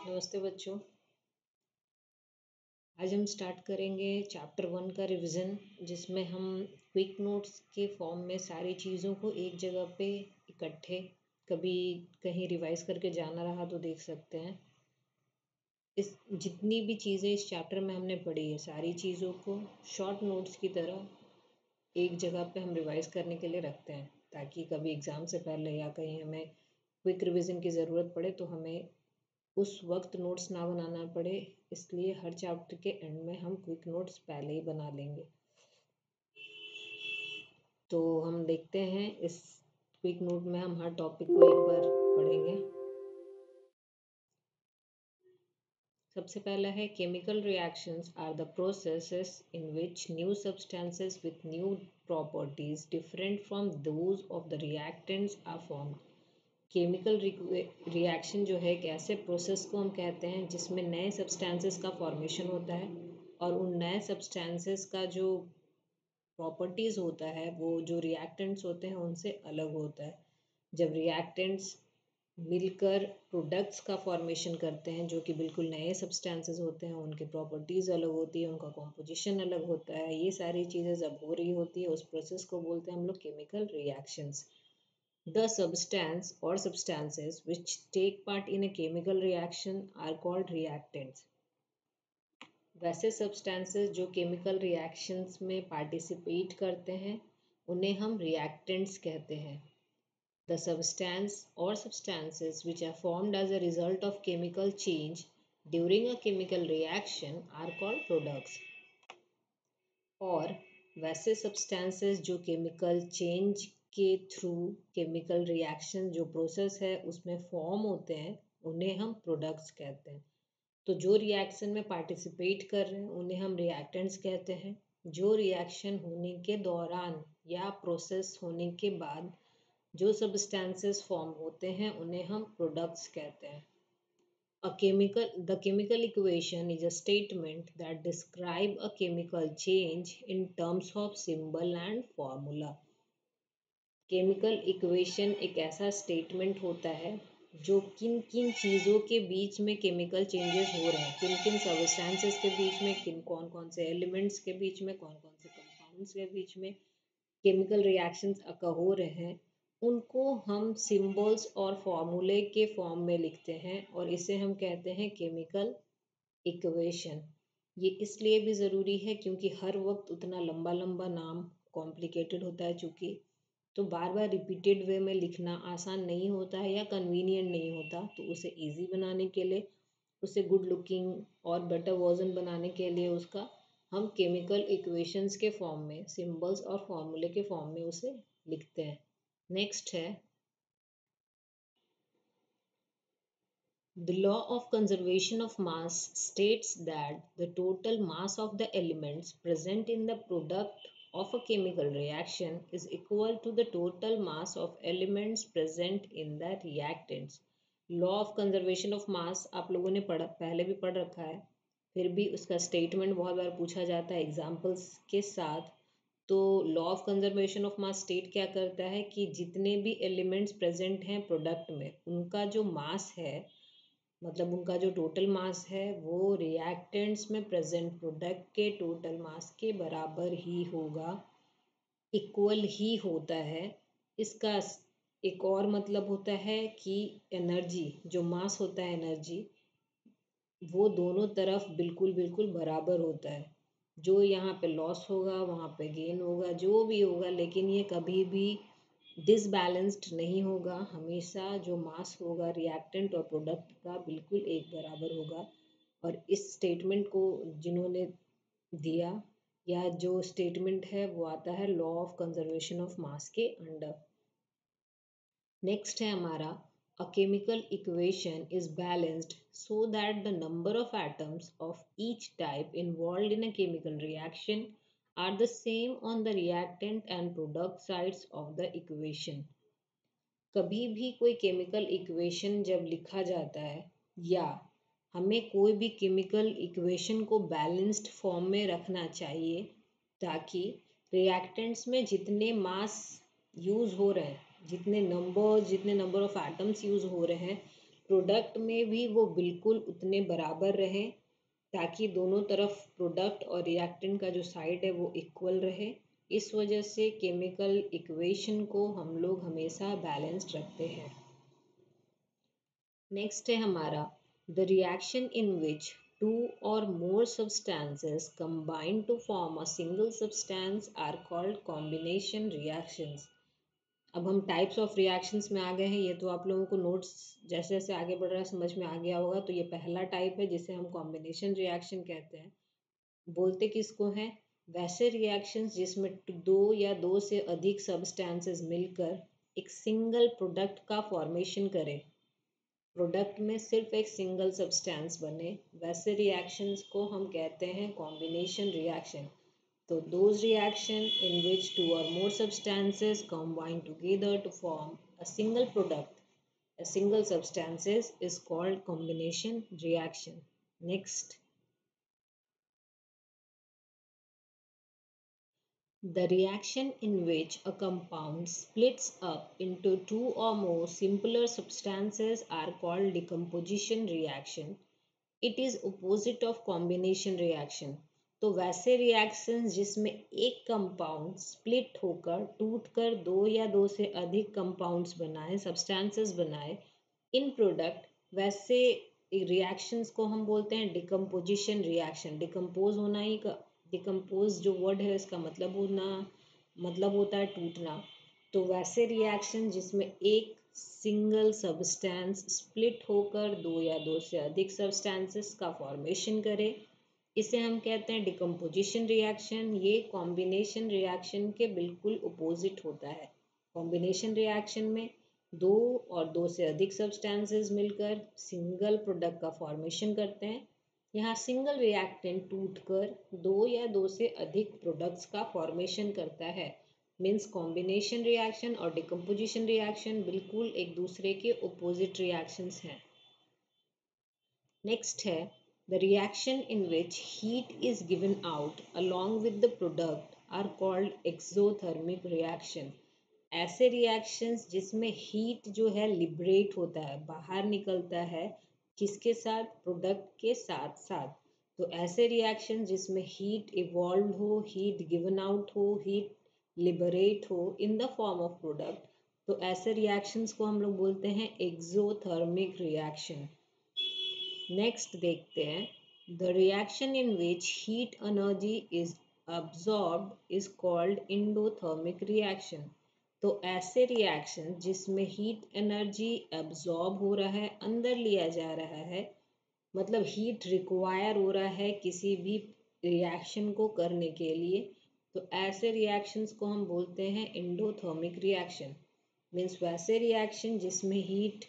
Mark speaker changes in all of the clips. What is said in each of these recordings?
Speaker 1: नमस्ते बच्चों। आज हम स्टार्ट करेंगे चैप्टर 1 का रिवीजन, जिसमें हम क्विक नोट्स के फॉर्म में सारी चीज़ों को एक जगह पे इकट्ठे कभी कहीं रिवाइज करके जाना रहा तो देख सकते हैं। इस जितनी भी चीज़ें इस चैप्टर में हमने पढ़ी है, सारी चीज़ों को शॉर्ट नोट्स की तरह एक जगह पे हम रिवाइज करने के लिए रखते हैं, ताकि कभी एग्ज़ाम से पहले या कहीं हमें क्विक रिवीजन की ज़रूरत पड़े तो हमें उस वक्त नोट्स ना बनाना पड़े। इसलिए हर चैप्टर के एंड में हम क्विक नोट्स पहले ही बना लेंगे। तो हम देखते हैं इस क्विक नोट में हम हर टॉपिक को एक बार पढ़ेंगे। सबसे पहला है chemical reactions are the processes in which new substances with new properties different from those of the reactants are formed. Chemical reaction जो है एक ऐसे प्रोसेस को हम कहते हैं जिसमें नए सब्सटेंसेस का फॉर्मेशन होता है और उन नए सब्सटेंसेस का जो प्रॉपर्टीज़ होता है वो जो रिएक्टेंट्स होते हैं उनसे अलग होता है। जब रिएक्टेंट्स मिलकर प्रोडक्ट्स का फॉर्मेशन करते हैं जो कि बिल्कुल नए सब्सटेंसेस होते हैं, उनकी प्रॉपर्टीज़ अलग होती है, उनका कॉम्पोजिशन अलग होता है, ये सारी चीज़ें जब हो रही होती है उस प्रोसेस को बोलते हैं हम लोग chemical reactions. The substance or substances which take part in a chemical reaction are called reactants. वैसे substances जो chemical reactions में participate करते हैं उन्हें हम reactants कहते हैं। The substance or substances which are formed as a result of chemical change during a chemical reaction are called products. और वैसे सब्सटेंसेस जो केमिकल चेंज के थ्रू केमिकल रिएक्शन जो प्रोसेस है उसमें फॉर्म होते हैं उन्हें हम प्रोडक्ट्स कहते हैं। तो जो रिएक्शन में पार्टिसिपेट कर रहे हैं उन्हें हम रिएक्टेंट्स कहते हैं। जो रिएक्शन होने के दौरान या प्रोसेस होने के बाद जो सब्सटेंसेस फॉर्म होते हैं उन्हें हम प्रोडक्ट्स कहते हैं। The chemical equation is a statement that describe a chemical change in terms of symbol and formula. Chemical equation एक ऐसा स्टेटमेंट होता है जो किन किन चीज़ों के बीच में केमिकल चेंजेस हो रहे हैं, किन किन सब्सटेंसेस के बीच में, किन कौन कौन से एलिमेंट्स के बीच में, कौन कौन से कंपाउंड्स के बीच में केमिकल रिएक्शंस हो रहे हैं, उनको हम सिंबल्स और फॉर्मूले के फॉर्म में लिखते हैं और इसे हम कहते हैं केमिकल इक्वेशन। ये इसलिए भी ज़रूरी है क्योंकि हर वक्त उतना लंबा लंबा नाम कॉम्प्लिकेटेड होता है, चूँकि तो बार बार रिपीटेड वे में लिखना आसान नहीं होता है या कन्वीनियंट नहीं होता। तो उसे इजी बनाने के लिए, उसे गुड लुकिंग और बेटर वर्जन बनाने के लिए उसका हम केमिकल इक्वेशंस के फॉर्म में, सिंबल्स और फॉर्मूले के फॉर्म में उसे लिखते हैं। नेक्स्ट है The law of conservation of mass states that the total mass of the elements present in the product of a chemical reaction is equal to the total mass of elements present in the reactants. Law of conservation of mass आप लोगों ने पहले भी पढ़ रखा है, फिर भी उसका स्टेटमेंट बहुत बार पूछा जाता है एग्जाम्पल्स के साथ। तो law of conservation of mass state क्या करता है कि जितने भी एलिमेंट्स प्रेजेंट हैं प्रोडक्ट में, उनका जो मास है, मतलब उनका जो टोटल मास है वो रिएक्टेंट्स में प्रेजेंट प्रोडक्ट के टोटल मास के बराबर ही होगा, इक्वल ही होता है। इसका एक और मतलब होता है कि एनर्जी, जो मास होता है एनर्जी, वो दोनों तरफ बिल्कुल बिल्कुल बराबर होता है। जो यहाँ पे लॉस होगा वहाँ पे गेन होगा, जो भी होगा, लेकिन ये कभी भी डिसबैलेंस्ड नहीं होगा। हमेशा जो मास होगा रिएक्टेंट और प्रोडक्ट का बिल्कुल एक बराबर होगा। और इस स्टेटमेंट को जिन्होंने दिया, या जो स्टेटमेंट है वो आता है law of conservation of mass के अंडर। नेक्स्ट है हमारा A chemical equation is balanced so that the number of atoms of each type involved in a chemical reaction are the same on the reactant and product sides of the equation. कभी भी कोई chemical equation जब लिखा जाता है या हमें कोई भी केमिकल इक्वेशन को बैलेंस्ड फॉर्म में रखना चाहिए, ताकि रिएक्टेंट्स में जितने मास यूज़ हो रहे हैं, जितने नंबर ऑफ एटम्स यूज़ हो रहे हैं, प्रोडक्ट में भी वो बिल्कुल उतने बराबर रहे, ताकि दोनों तरफ प्रोडक्ट और रिएक्टेंट का जो साइड है वो इक्वल रहे। इस वजह से केमिकल इक्वेशन को हम लोग हमेशा बैलेंस्ड रखते हैं। नेक्स्ट है हमारा the reaction in which two और more substances combine to form a single substance are called combination reactions. अब हम टाइप्स ऑफ रिएक्शंस में आ गए हैं। ये तो आप लोगों को नोट्स जैसे जैसे आगे बढ़ रहा है समझ में आ गया होगा। तो ये पहला टाइप है जिसे हम कॉम्बिनेशन रिएक्शन कहते हैं। बोलते किसको हैं? वैसे रिएक्शंस जिसमें दो या दो से अधिक सब्सटेंसेस मिलकर एक सिंगल प्रोडक्ट का फॉर्मेशन करें। प्रोडक्ट में सिर्फ एक सिंगल सब्सटेंस बने, वैसे रिएक्शंस को हम कहते हैं कॉम्बिनेशन रिएक्शन। तो those reaction in which two or more substances combine together to form a single product, a single substances is called combination reaction. Next, the reaction in which a compound splits up into two or more simpler substances are called decomposition reaction. It is opposite of combination reaction. तो वैसे reactions जिसमें एक compound split होकर टूटकर दो या दो से अधिक कंपाउंड्स बनाए, सब्सटेंसेस बनाए इन प्रोडक्ट, वैसे रिएक्शंस को हम बोलते हैं डिकम्पोजिशन रिएक्शन। डिकम्पोज होना ही, डिकम्पोज जो वर्ड है इसका मतलब होता है टूटना। तो वैसे रिएक्शन जिसमें एक सिंगल सब्सटेंस स्प्लिट होकर दो या दो से अधिक सब्सटेंसेस का फॉर्मेशन करे, इसे हम कहते हैं डिकम्पोजिशन रिएक्शन। ये कॉम्बिनेशन रिएक्शन के बिल्कुल अपोजिट होता है। कॉम्बिनेशन रिएक्शन में दो और दो से अधिक सब्सटेंसेस मिलकर सिंगल प्रोडक्ट का फॉर्मेशन करते हैं। यहाँ सिंगल रिएक्टेंट टूटकर दो या दो से अधिक प्रोडक्ट्स का फॉर्मेशन करता है। मीन्स कॉम्बिनेशन रिएक्शन और डिकम्पोजिशन रिएक्शन बिल्कुल एक दूसरे के अपोजिट रिएक्शंस हैं। नेक्स्ट है the reaction in which heat is given out along with the product are called exothermic reaction. ऐसे रिएक्शंस जिसमें हीट जो है लिबरेट होता है, बाहर निकलता है, किसके साथ? प्रोडक्ट के साथ साथ। तो ऐसे रिएक्शन जिसमें हीट इवॉल्व हो, हीट गिवन आउट हो, हीट लिबरेट हो in the form of product, तो ऐसे रिएक्शंस को हम लोग बोलते हैं एक्सोथर्मिक रिएक्शन। नेक्स्ट देखते हैं the reaction in which heat energy is absorbed is called endothermic reaction. तो ऐसे रिएक्शन जिसमें हीट एनर्जी एब्जॉर्ब हो रहा है, अंदर लिया जा रहा है, मतलब हीट रिक्वायर हो रहा है किसी भी रिएक्शन को करने के लिए, तो ऐसे रिएक्शंस को हम बोलते हैं एंडोथर्मिक रिएक्शन। मीन्स वैसे रिएक्शन जिसमें हीट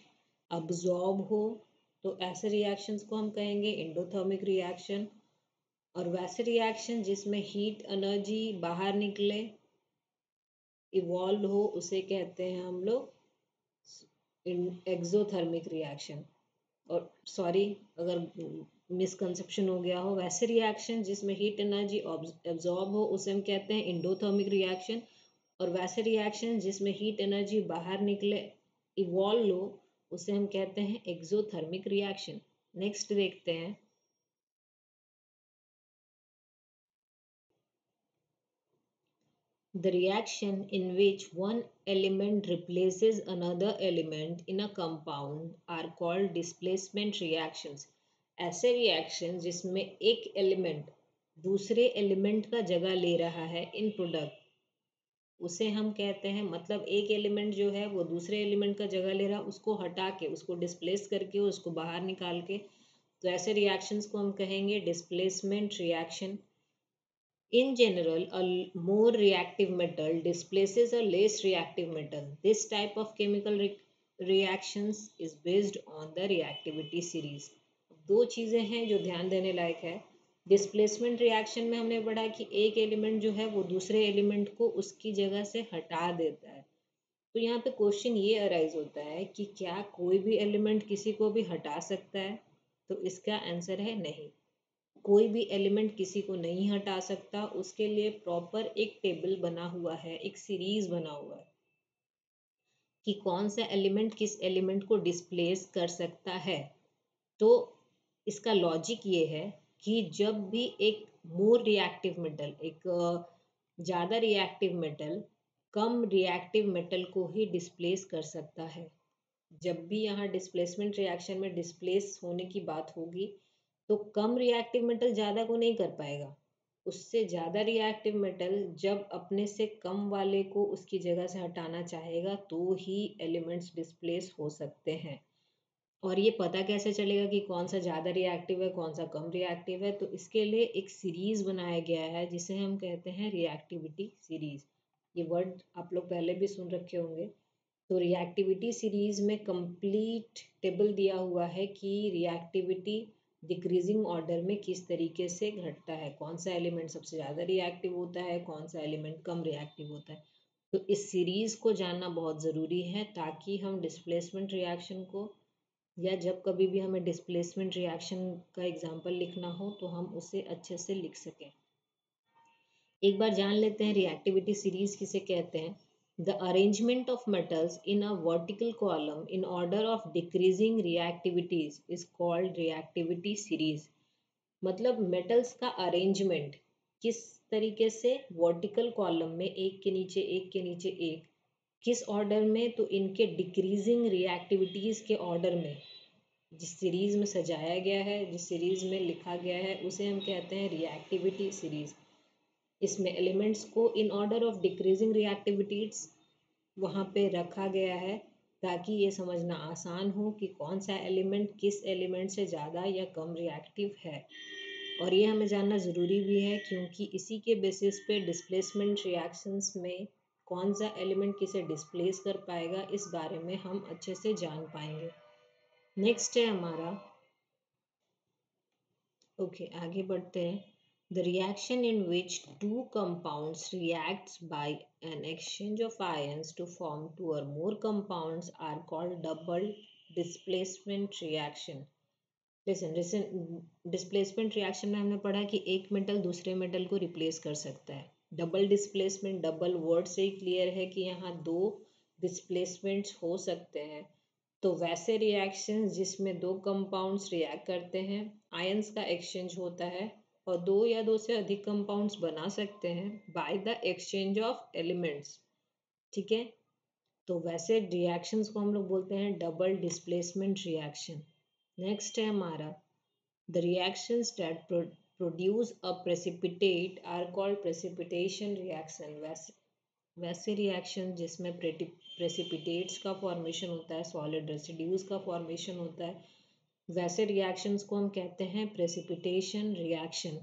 Speaker 1: अब्जॉर्ब हो, तो ऐसे रिएक्शंस को हम कहेंगे एंडोथर्मिक रिएक्शन। और वैसे रिएक्शन जिसमें हीट एनर्जी बाहर निकले, इवॉल्व हो, उसे कहते हैं हम लोग एक्सोथर्मिक रिएक्शन। और सॉरी अगर मिसकंसेप्शन हो गया हो, वैसे रिएक्शन जिसमें हीट एनर्जी एब्जॉर्ब हो उसे हम कहते हैं एंडोथर्मिक रिएक्शन। और वैसे रिएक्शन जिसमें हीट एनर्जी बाहर निकले, इवॉल्व हो, उसे हम कहते हैं एक्सोथर्मिक रिएक्शन। नेक्स्ट देखते हैं the reaction in which one element replaces another element in a compound are called displacement reactions. ऐसे रिएक्शन जिसमें एक एलिमेंट दूसरे एलिमेंट का जगह ले रहा है इन प्रोडक्ट, उसे हम कहते हैं, मतलब एक एलिमेंट जो है वो दूसरे एलिमेंट का जगह ले रहा है, उसको हटा के, उसको डिस्प्लेस करके, उसको बाहर निकाल के, तो ऐसे रिएक्शंस को हम कहेंगे displacement reaction. In general, a more reactive metal displaces a less reactive metal. This type of chemical reactions is based on the reactivity series. दो चीज़ें हैं जो ध्यान देने लायक है। डिस्प्लेसमेंट रिएक्शन में हमने पढ़ा कि एक एलिमेंट जो है वो दूसरे एलिमेंट को उसकी जगह से हटा देता है। तो यहाँ पे क्वेश्चन ये अराइज होता है कि क्या कोई भी एलिमेंट किसी को भी हटा सकता है? तो इसका आंसर है नहीं। कोई भी एलिमेंट किसी को नहीं हटा सकता। उसके लिए प्रॉपर एक टेबल बना हुआ है, एक सीरीज बना हुआ है। कि कौन सा एलिमेंट किस एलिमेंट को डिस्प्लेस कर सकता है। तो इसका लॉजिक ये है कि जब भी एक मोर रिएक्टिव मेटल, एक ज़्यादा रिएक्टिव मेटल कम रिएक्टिव मेटल को ही डिस्प्लेस कर सकता है। जब भी यहाँ डिस्प्लेसमेंट रिएक्शन में डिस्प्लेस होने की बात होगी तो कम रिएक्टिव मेटल ज़्यादा को नहीं कर पाएगा। उससे ज़्यादा रिएक्टिव मेटल जब अपने से कम वाले को उसकी जगह से हटाना चाहेगा तो ही एलिमेंट्स डिस्प्लेस हो सकते हैं। और ये पता कैसे चलेगा कि कौन सा ज़्यादा रिएक्टिव है कौन सा कम रिएक्टिव है? तो इसके लिए एक सीरीज़ बनाया गया है जिसे हम कहते हैं रिएक्टिविटी सीरीज़। ये वर्ड आप लोग पहले भी सुन रखे होंगे। तो रिएक्टिविटी सीरीज़ में कंप्लीट टेबल दिया हुआ है कि रिएक्टिविटी डिक्रीजिंग ऑर्डर में किस तरीके से घटता है, कौन सा एलिमेंट सबसे ज़्यादा रिएक्टिव होता है, कौन सा एलिमेंट कम रिएक्टिव होता है। तो इस सीरीज़ को जानना बहुत ज़रूरी है ताकि हम डिस्प्लेसमेंट रिएक्शन को, या जब कभी भी हमें डिस्प्लेसमेंट रिएक्शन का एग्जाम्पल लिखना हो तो हम उसे अच्छे से लिख सकें। एक बार जान लेते हैं रिएक्टिविटी सीरीज किसे कहते हैं। The arrangement of metals in a vertical column in order of decreasing reactivities is called reactivity series. मतलब मेटल्स का अरेंजमेंट किस तरीके से वर्टिकल कॉलम में एक के नीचे एक के नीचे एक, किस ऑर्डर में, तो इनके डिक्रीजिंग रिएक्टिविटीज के ऑर्डर में जिस सीरीज में सजाया गया है, जिस सीरीज में लिखा गया है उसे हम कहते हैं रिएक्टिविटी सीरीज। इसमें एलिमेंट्स को in order of decreasing reactivities वहाँ पे रखा गया है ताकि ये समझना आसान हो कि कौन सा एलिमेंट किस एलिमेंट से ज़्यादा या कम रिएक्टिव है। और ये हमें जानना ज़रूरी भी है क्योंकि इसी के बेसिस पे डिस्प्लेसमेंट रिएक्शंस में कौन सा एलिमेंट किसे डिस्प्लेस कर पाएगा इस बारे में हम अच्छे से जान पाएंगे। नेक्स्ट है हमारा, ओके आगे बढ़ते हैं। The reaction in which two compounds reacts by an exchange of ions to form two or more compounds are called double displacement reaction. Displacement reaction में हमने पढ़ा कि एक मेटल दूसरे मेटल को रिप्लेस कर सकता है। डबल डिस्प्लेसमेंट, डबल वर्ड से ही क्लियर है कि यहाँ दो डिस्प्लेसमेंट्स हो सकते हैं। तो वैसे रिएक्शंस जिसमें दो कंपाउंड्स रिएक्ट करते हैं, आयंस का एक्सचेंज होता है और दो या दो से अधिक कंपाउंड्स बना सकते हैं by the exchange of elements. ठीक है, तो वैसे रिएक्शंस को हम लोग बोलते हैं डबल डिस्प्लेसमेंट रिएक्शन। नेक्स्ट है हमारा, the reactions that produce a precipitate are called precipitation reaction. वैसे रिएक्शन जिसमें प्रेसिपिटेट्स का फॉर्मेशन होता है, सॉलिड रेसिड्यूज का फॉर्मेशन होता है, वैसे रिएक्शंस को हम कहते हैं precipitation reaction.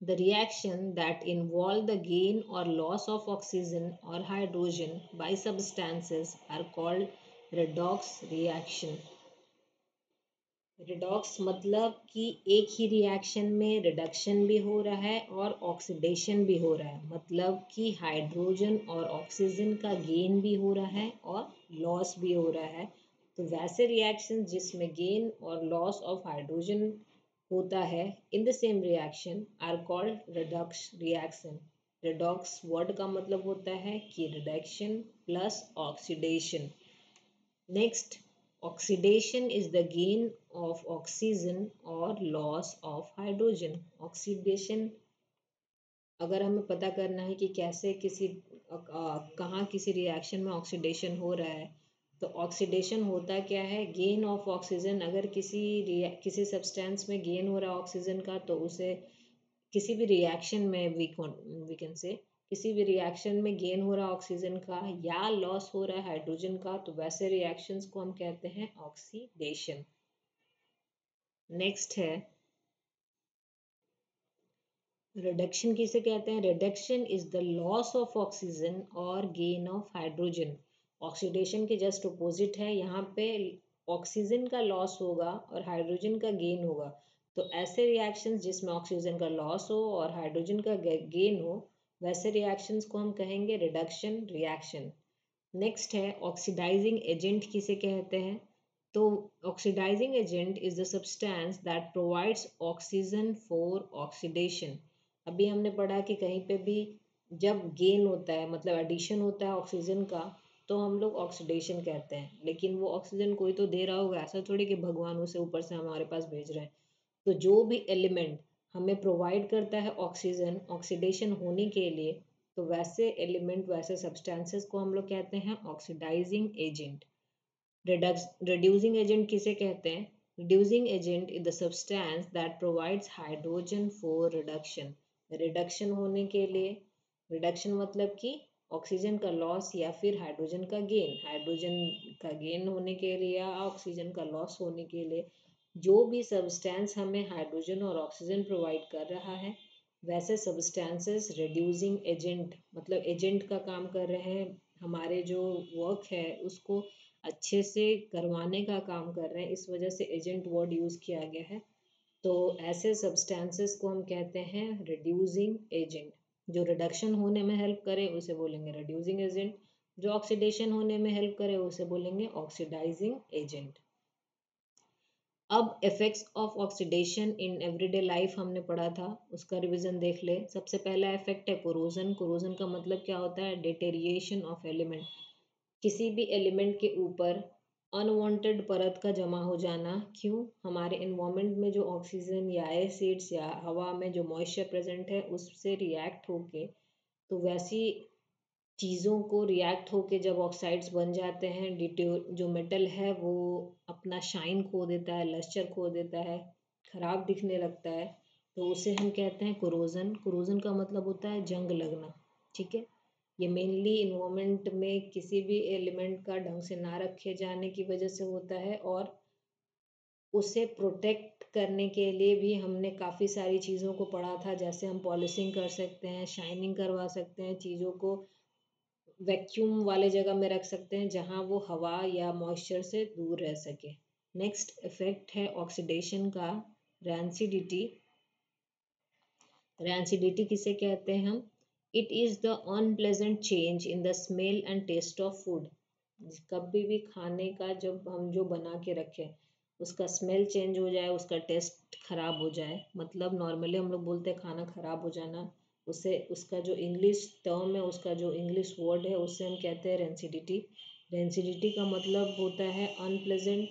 Speaker 1: The reaction that involve the gain or loss of oxygen or hydrogen by substances are called redox reaction. Redox मतलब कि एक ही रिएक्शन में रिडक्शन भी हो रहा है और ऑक्सीडेशन भी हो रहा है, मतलब कि हाइड्रोजन और ऑक्सीजन का गेन भी हो रहा है और लॉस भी हो रहा है। तो वैसे रिएक्शन जिसमें गेन और लॉस ऑफ हाइड्रोजन होता है in the same reaction are called redox reaction. Redox word का मतलब होता है कि reduction plus oxidation. Next, oxidation is the gain of oxygen or loss of hydrogen. Oxidation अगर हमें पता करना है कि कैसे कहाँ किसी रिएक्शन में ऑक्सीडेशन हो रहा है, तो ऑक्सीडेशन होता क्या है, गेन ऑफ ऑक्सीजन। अगर किसी सब्सटेंस में गेन हो रहा है ऑक्सीजन का तो उसे किसी भी रिएक्शन में वी कैन से किसी भी रिएक्शन में गेन हो रहा है ऑक्सीजन का या लॉस हो रहा है हाइड्रोजन का, तो वैसे रिएक्शंस को हम कहते हैं ऑक्सीडेशन। नेक्स्ट है रिडक्शन। किसे कहते हैं? Reduction is the loss of oxygen और गेन ऑफ हाइड्रोजन। ऑक्सीडेशन के जस्ट अपोजिट है, यहाँ पे ऑक्सीजन का लॉस होगा और हाइड्रोजन का गेन होगा। तो ऐसे रिएक्शंस जिसमें ऑक्सीजन का लॉस हो और हाइड्रोजन का गेन हो, वैसे रिएक्शंस को हम कहेंगे रिडक्शन रिएक्शन। नेक्स्ट है ऑक्सीडाइजिंग एजेंट। किसे कहते हैं? तो oxidising agent is the substance that provides oxygen for oxidation. अभी हमने पढ़ा कि कहीं पे भी जब गेन होता है मतलब एडिशन होता है ऑक्सीजन का, तो हम लोग ऑक्सीडेशन कहते हैं। लेकिन वो ऑक्सीजन कोई तो दे रहा होगा, ऐसा थोड़ी कि भगवान उसे ऊपर से हमारे पास भेज रहे हैं। तो जो भी एलिमेंट हमें प्रोवाइड करता है ऑक्सीजन ऑक्सीडेशन होने के लिए, तो वैसे एलिमेंट वैसे सब्सटेंसेस को हम लोग कहते हैं ऑक्सीडाइजिंग एजेंट। रिड्यूसिंग एजेंट किसे कहते हैं? Reducing agent is the substance that provides hydrogen for reduction. Reduction होने के लिए, रिडक्शन मतलब कि ऑक्सीजन का लॉस या फिर हाइड्रोजन का गेन, हाइड्रोजन का गेन होने के लिए या ऑक्सीजन का लॉस होने के लिए जो भी सब्सटेंस हमें हाइड्रोजन और ऑक्सीजन प्रोवाइड कर रहा है, वैसे सब्सटेंसेस रिड्यूसिंग एजेंट मतलब एजेंट का काम कर रहे हैं, हमारे जो वर्क है उसको अच्छे से करवाने का काम कर रहे हैं, इस वजह से एजेंट वर्ड यूज़ किया गया है। तो ऐसे सब्सटेंसेस को हम कहते हैं रिड्यूसिंग एजेंट। जो रिडक्शन होने में हेल्प करे उसे बोलेंगे रिड्यूसिंग एजेंट, जो ऑक्सीडेशन होने में हेल्प करे उसे बोलेंगे ऑक्सीडाइजिंग एजेंट। अब effects of oxidation in everyday life हमने पढ़ा था, उसका रिवीजन देख ले। सबसे पहला इफेक्ट है कोरोजन। कोरोजन का मतलब क्या होता है? Deterioration of element. किसी भी एलिमेंट के ऊपर अनवांटेड परत का जमा हो जाना। क्यों? हमारे इन्वायरमेंट में जो ऑक्सीजन या एसिड्स या हवा में जो मॉइस्चर प्रेजेंट है उससे रिएक्ट होके, तो वैसी चीज़ों को रिएक्ट होके जब ऑक्साइड्स बन जाते हैं, जो मेटल है वो अपना शाइन खो देता है, लस्टर खो देता है, खराब दिखने लगता है, तो उसे हम कहते हैं कोरोजन। कोरोजन का मतलब होता है जंग लगना। ठीक है, ये मेनली इन्वायरमेंट में किसी भी एलिमेंट का ढंग से ना रखे जाने की वजह से होता है, और उसे प्रोटेक्ट करने के लिए भी हमने काफ़ी सारी चीज़ों को पढ़ा था, जैसे हम पॉलिशिंग कर सकते हैं, शाइनिंग करवा सकते हैं, चीज़ों को वैक्यूम वाले जगह में रख सकते हैं जहाँ वो हवा या मॉइस्चर से दूर रह सके। नेक्स्ट इफेक्ट है ऑक्सीडेशन का रैंसिडिटी। रैंसिडिटी किसे कहते हैं हम? It is the unpleasant change in the smell and taste of food. कभी भी खाने का जब हम जो बना के रखें उसका स्मेल चेंज हो जाए, उसका टेस्ट खराब हो जाए, मतलब नॉर्मली हम लोग बोलते हैं खाना खराब हो जाना, उसे उसका जो इंग्लिश टर्म है, उसका जो इंग्लिश वर्ड है उससे हम कहते हैं रेंसिडिटी। रेंसिडिटी का मतलब होता है अनप्लेजेंट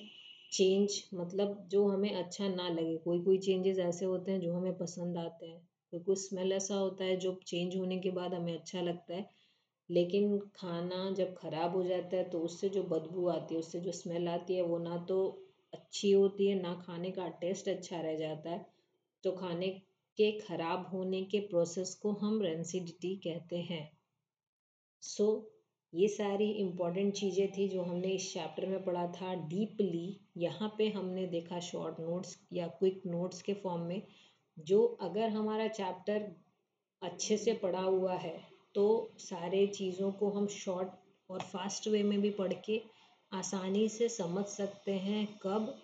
Speaker 1: चेंज, मतलब जो हमें अच्छा ना लगे। कोई कोई चेंजेस ऐसे होते हैं जो हमें पसंद आते हैं, कोई कोई स्मेल ऐसा होता है जो चेंज होने के बाद हमें अच्छा लगता है, लेकिन खाना जब ख़राब हो जाता है तो उससे जो बदबू आती है, उससे जो स्मेल आती है वो ना तो अच्छी होती है, ना खाने का टेस्ट अच्छा रह जाता है। तो खाने के ख़राब होने के प्रोसेस को हम रेंसिडिटी कहते हैं। सो ये सारी इम्पॉर्टेंट चीज़ें थी जो हमने इस चैप्टर में पढ़ा था डीपली। यहाँ पे हमने देखा शॉर्ट नोट्स या क्विक नोट्स के फॉर्म में, जो अगर हमारा चैप्टर अच्छे से पढ़ा हुआ है तो सारे चीज़ों को हम शॉर्ट और फास्ट वे में भी पढ़ के आसानी से समझ सकते हैं। कब?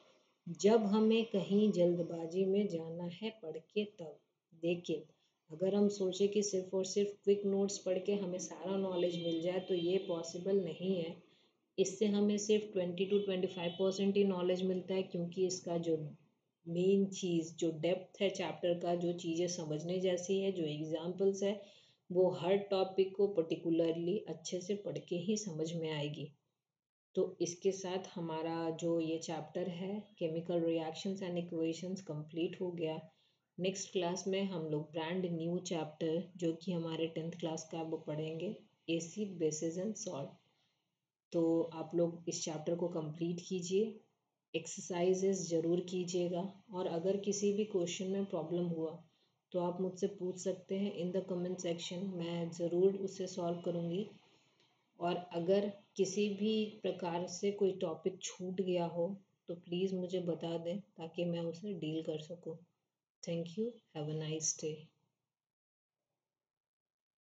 Speaker 1: जब हमें कहीं जल्दबाजी में जाना है पढ़ के तब। लेकिन अगर हम सोचे कि सिर्फ और सिर्फ क्विक नोट्स पढ़ के हमें सारा नॉलेज मिल जाए तो ये पॉसिबल नहीं है। इससे हमें सिर्फ 20 to 25% ही नॉलेज मिलता है, क्योंकि इसका जो मेन चीज़ जो डेप्थ है चैप्टर का, जो चीज़ें समझने जैसी है, जो एग्जाम्पल्स है, वो हर टॉपिक को पर्टिकुलरली अच्छे से पढ़ के ही समझ में आएगी। तो इसके साथ हमारा जो ये चैप्टर है chemical reactions and equations complete हो गया। नेक्स्ट क्लास में हम लोग ब्रांड न्यू चैप्टर जो कि हमारे 10th क्लास का, वो पढ़ेंगे एसिड बेसिस एंड सॉल्ट। तो आप लोग इस चैप्टर को कंप्लीट कीजिए, एक्सरसाइजेस ज़रूर कीजिएगा, और अगर किसी भी क्वेश्चन में प्रॉब्लम हुआ तो आप मुझसे पूछ सकते हैं इन द कमेंट सेक्शन, मैं ज़रूर उसे सॉल्व करूँगी। और अगर किसी भी प्रकार से कोई टॉपिक छूट गया हो तो प्लीज़ मुझे बता दें ताकि मैं उसे डील कर सकूं। Thank you, have a nice day.